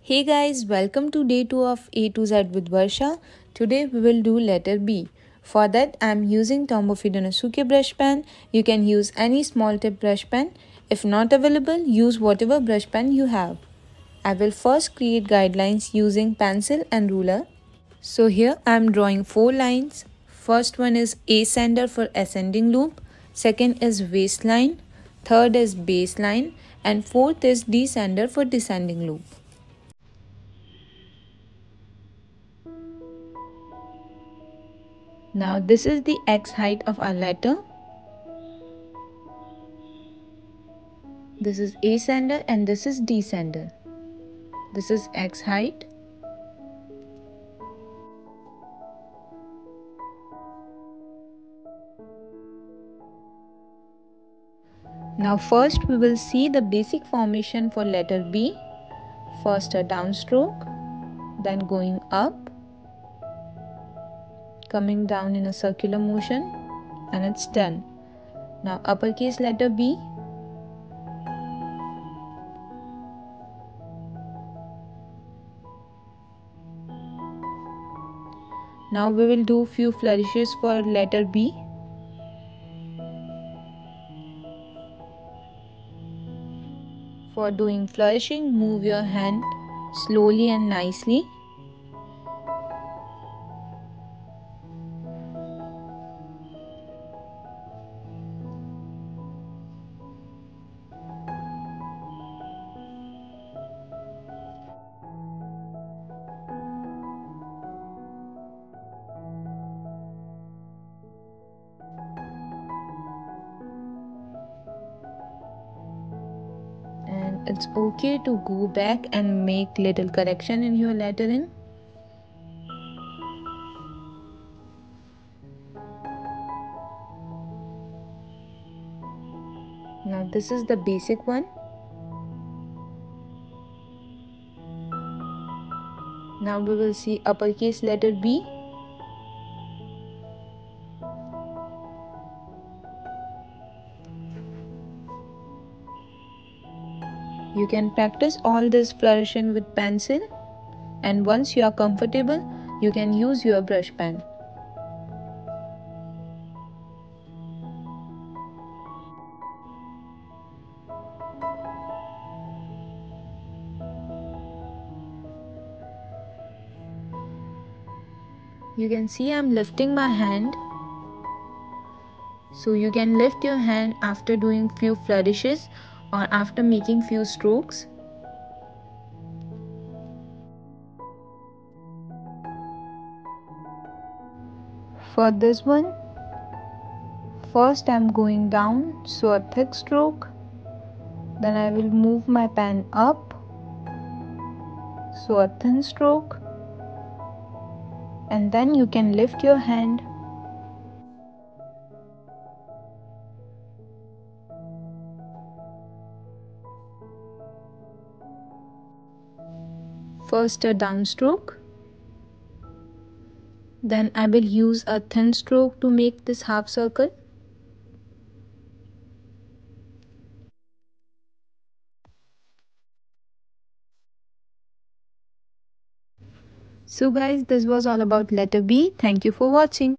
Hey guys, welcome to day 2 of A to Z with Varsha. Today we will do letter B. For that I am using Tombow Fidonasuke brush pen. You can use any small tip brush pen. If not available, use whatever brush pen you have. I will first create guidelines using pencil and ruler. So here I am drawing 4 lines. First one is ascender for ascending loop. Second is waistline. Third is baseline. And fourth is descender for descending loop. Now this is the X height of our letter. This is ascender and this is descender. This is X height. Now first we will see the basic formation for letter B. First a downstroke, then going up, coming down in a circular motion, and it's done. Now uppercase letter B. Now we will do few flourishes for letter B. For doing flourishing, move your hand slowly and nicely. And it's okay to go back and make little correction in your lettering. Now this is the basic one. Now we will see uppercase letter B. You can practice all this flourishing with pencil, and once you are comfortable, you can use your brush pen. You can see I'm lifting my hand. So you can lift your hand after doing few flourishes or after making few strokes. For this one, first I'm going down, so a thick stroke. Then I will move my pen up, so a thin stroke. And then you can lift your hand. First a downstroke. Then I will use a thin stroke to make this half circle. So guys, this was all about letter B. Thank you for watching.